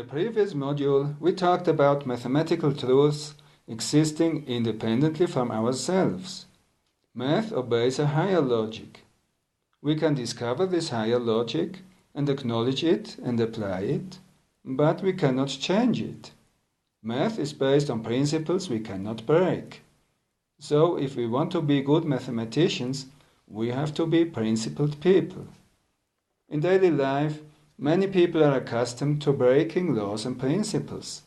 previous module, we talked about mathematical truths existing independently from ourselves. Math obeys a higher logic. We can discover this higher logic and acknowledge it and apply it, but we cannot change it. Math is based on principles we cannot break. So if we want to be good mathematicians, we have to be principled people. In daily life, many people are accustomed to breaking laws and principles.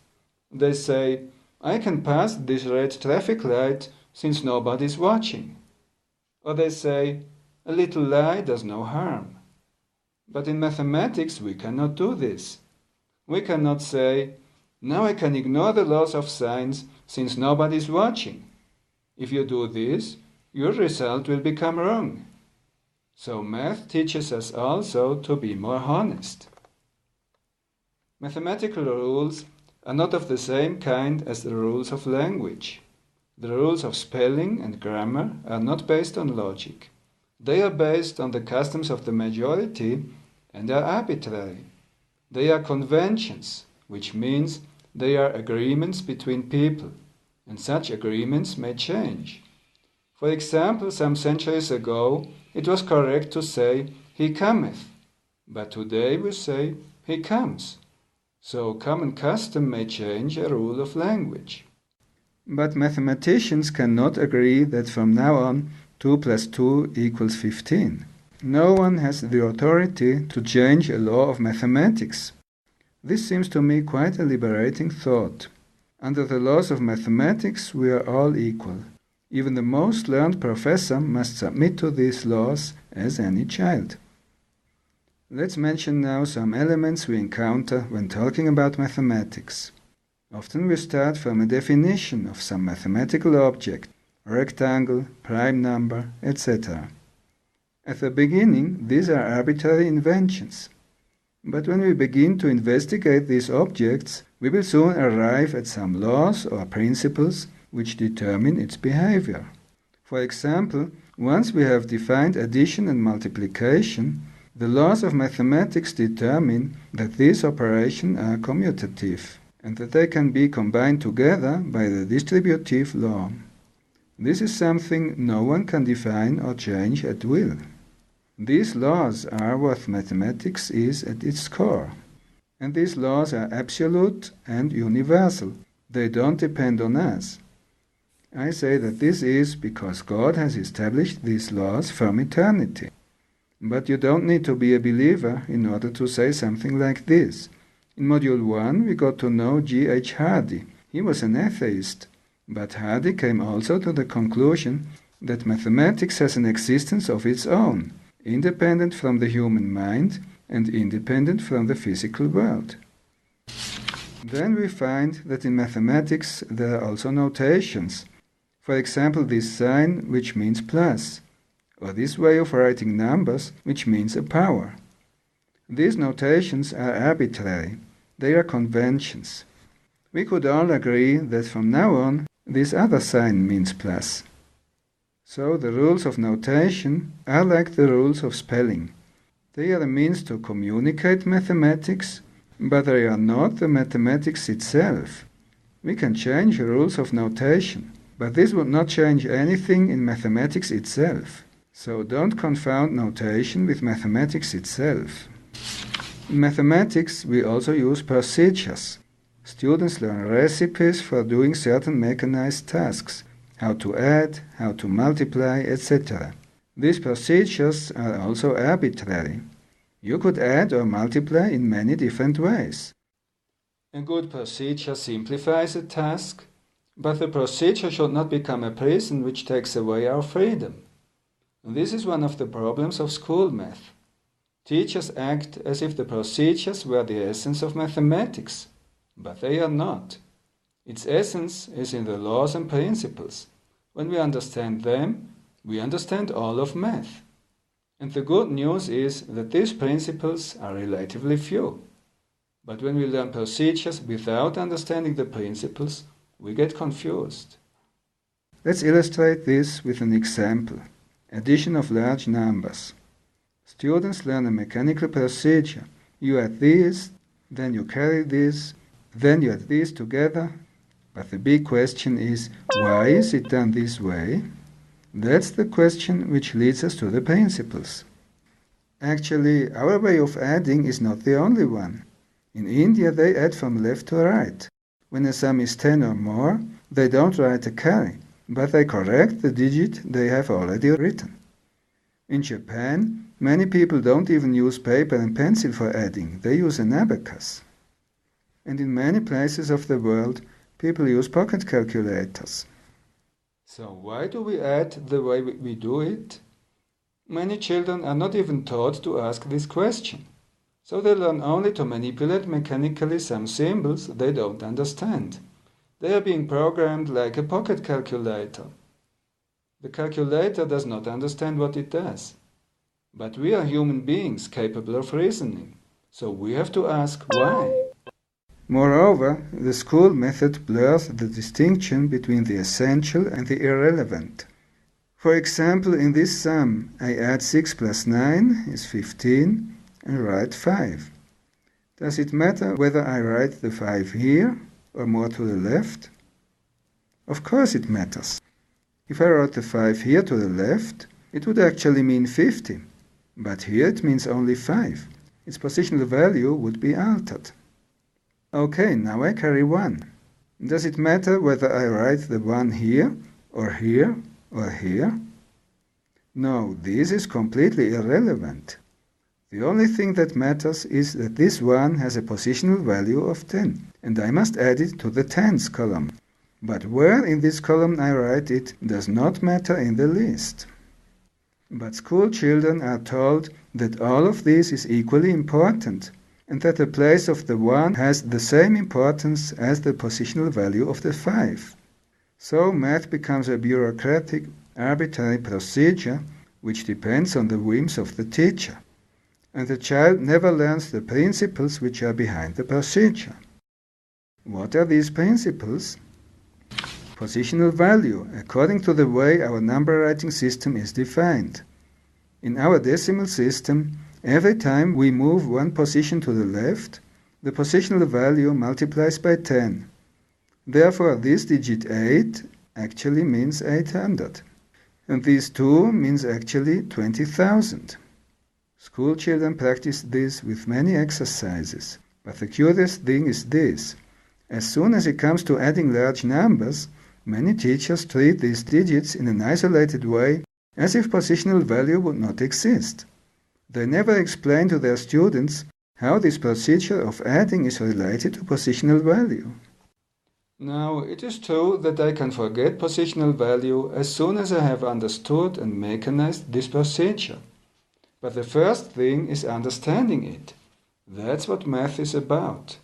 They say, I can pass this red traffic light since nobody is watching. Or they say, a little lie does no harm. But in mathematics we cannot do this. We cannot say, now I can ignore the laws of science since nobody is watching. If you do this, your result will become wrong. So math teaches us also to be more honest. Mathematical rules are not of the same kind as the rules of language. The rules of spelling and grammar are not based on logic. They are based on the customs of the majority and are arbitrary. They are conventions, which means they are agreements between people, and such agreements may change. For example, some centuries ago, it was correct to say, he cometh, but today we say, he comes. So common custom may change a rule of language. But mathematicians cannot agree that from now on 2 plus 2 equals 15. No one has the authority to change a law of mathematics. This seems to me quite a liberating thought. Under the laws of mathematics we are all equal. Even the most learned professor must submit to these laws as any child. Let's mention now some elements we encounter when talking about mathematics. Often we start from a definition of some mathematical object, rectangle, prime number, etc. At the beginning, these are arbitrary inventions. But when we begin to investigate these objects, we will soon arrive at some laws or principles which determine its behavior. For example, once we have defined addition and multiplication, the laws of mathematics determine that these operations are commutative and that they can be combined together by the distributive law. This is something no one can define or change at will. These laws are what mathematics is at its core. And these laws are absolute and universal. They don't depend on us. I say that this is because God has established these laws from eternity. But you don't need to be a believer in order to say something like this. In Module 1 we got to know G.H. Hardy. He was an atheist. But Hardy came also to the conclusion that mathematics has an existence of its own, independent from the human mind and independent from the physical world. Then we find that in mathematics there are also notations. For example, this sign which means plus, or this way of writing numbers which means a power. These notations are arbitrary. They are conventions. We could all agree that from now on this other sign means plus. So the rules of notation are like the rules of spelling. They are a means to communicate mathematics, but they are not the mathematics itself. We can change rules of notation, but this would not change anything in mathematics itself. So don't confound notation with mathematics itself. In mathematics we also use procedures. Students learn recipes for doing certain mechanized tasks, how to add, how to multiply, etc. These procedures are also arbitrary. You could add or multiply in many different ways. A good procedure simplifies a task, but the procedure should not become a prison which takes away our freedom. This is one of the problems of school math. Teachers act as if the procedures were the essence of mathematics, but they are not. Its essence is in the laws and principles. When we understand them, we understand all of math. And the good news is that these principles are relatively few. But when we learn procedures without understanding the principles, we get confused. Let's illustrate this with an example. Addition of large numbers. Students learn a mechanical procedure. You add these, then you carry this, then you add these together. But the big question is, why is it done this way? That's the question which leads us to the principles. Actually, our way of adding is not the only one. In India, they add from left to right. When a sum is 10 or more, they don't write a carry, but they correct the digit they have already written. In Japan, many people don't even use paper and pencil for adding, they use an abacus. And in many places of the world, people use pocket calculators. So why do we add the way we do it? Many children are not even taught to ask this question. So they learn only to manipulate mechanically some symbols they don't understand. They are being programmed like a pocket calculator. The calculator does not understand what it does. But we are human beings capable of reasoning, so we have to ask why. Moreover, the school method blurs the distinction between the essential and the irrelevant. For example, in this sum, I add 6 plus 9 is 15 and write 5. Does it matter whether I write the 5 here or more to the left? Of course it matters. If I wrote the 5 here to the left, it would actually mean 50. But here it means only 5. Its positional value would be altered. Okay, now I carry 1. Does it matter whether I write the 1 here or here or here? No, this is completely irrelevant. The only thing that matters is that this 1 has a positional value of 10, and I must add it to the tens column. But where in this column I write it does not matter in the least. But school children are told that all of this is equally important, and that the place of the 1 has the same importance as the positional value of the 5. So math becomes a bureaucratic, arbitrary procedure which depends on the whims of the teacher, and the child never learns the principles which are behind the procedure. What are these principles? Positional value, according to the way our number writing system is defined. In our decimal system, every time we move one position to the left, the positional value multiplies by 10. Therefore, this digit 8 actually means 800. And this 2 means actually 20,000. School children practice this with many exercises. But the curious thing is this. As soon as it comes to adding large numbers, many teachers treat these digits in an isolated way as if positional value would not exist. They never explain to their students how this procedure of adding is related to positional value. Now, it is true that I can forget positional value as soon as I have understood and mechanized this procedure. But the first thing is understanding it. That's what math is about.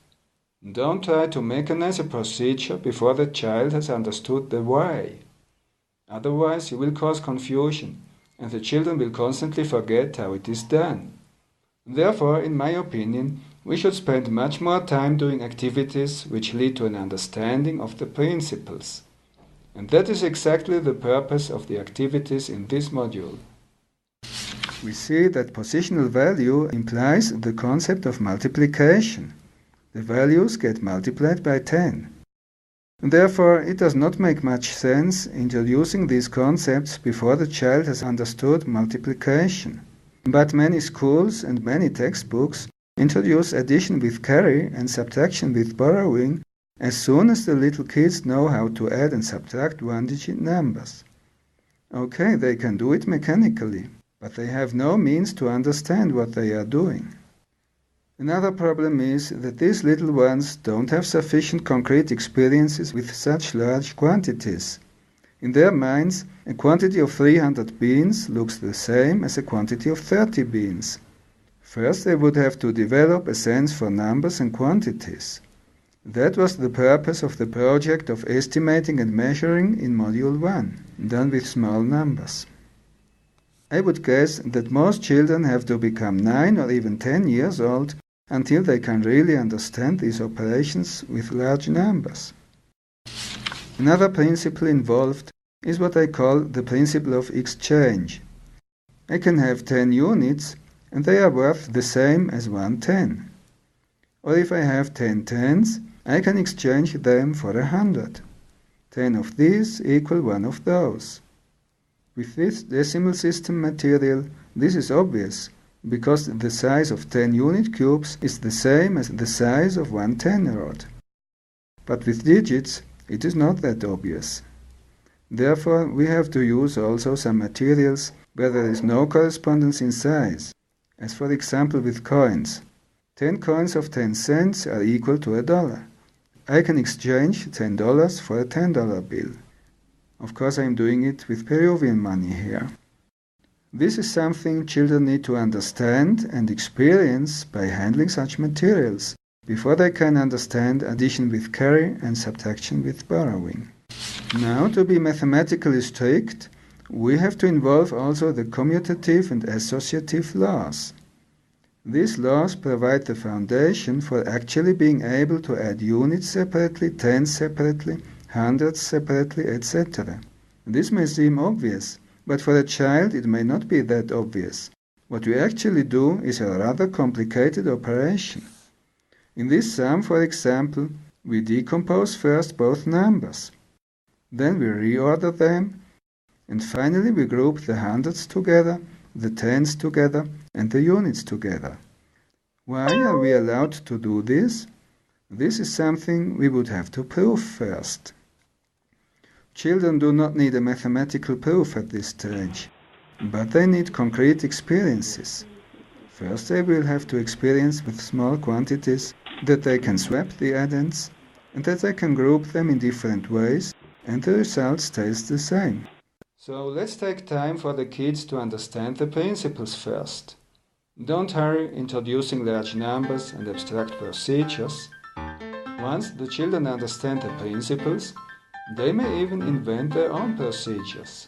Don't try to mechanize a procedure before the child has understood the why. Otherwise, you will cause confusion, and the children will constantly forget how it is done. Therefore, in my opinion, we should spend much more time doing activities which lead to an understanding of the principles. And that is exactly the purpose of the activities in this module. We see that positional value implies the concept of multiplication. The values get multiplied by 10. Therefore, it does not make much sense introducing these concepts before the child has understood multiplication. But many schools and many textbooks introduce addition with carry and subtraction with borrowing as soon as the little kids know how to add and subtract one-digit numbers. Okay, they can do it mechanically, but they have no means to understand what they are doing. Another problem is that these little ones don't have sufficient concrete experiences with such large quantities. In their minds, a quantity of 300 beans looks the same as a quantity of 30 beans. First, they would have to develop a sense for numbers and quantities. That was the purpose of the project of estimating and measuring in Module 1, done with small numbers. I would guess that most children have to become 9 or even 10 years old until they can really understand these operations with large numbers. Another principle involved is what I call the principle of exchange. I can have 10 units and they are worth the same as 1 10. Or if I have 10 tens, I can exchange them for 100. 10 of these equal one of those. With this decimal system material, this is obvious, because the size of 10 unit cubes is the same as the size of one 10-rod. But with digits, it is not that obvious. Therefore, we have to use also some materials where there is no correspondence in size, as for example with coins. 10 coins of 10 cents are equal to $1. I can exchange $10 for a $10 bill. Of course, I am doing it with Peruvian money here. This is something children need to understand and experience by handling such materials, before they can understand addition with carry and subtraction with borrowing. Now, to be mathematically strict, we have to involve also the commutative and associative laws. These laws provide the foundation for actually being able to add units separately, tens separately, hundreds separately, etc. This may seem obvious, but for a child it may not be that obvious. What we actually do is a rather complicated operation. In this sum, for example, we decompose first both numbers. Then we reorder them, and finally we group the hundreds together, the tens together, and the units together. Why are we allowed to do this? This is something we would have to prove first. Children do not need a mathematical proof at this stage, but they need concrete experiences. First, they will have to experience with small quantities that they can swap the addends, and that they can group them in different ways, and the result stays the same. So let's take time for the kids to understand the principles first. Don't hurry introducing large numbers and abstract procedures. Once the children understand the principles, they may even invent their own procedures.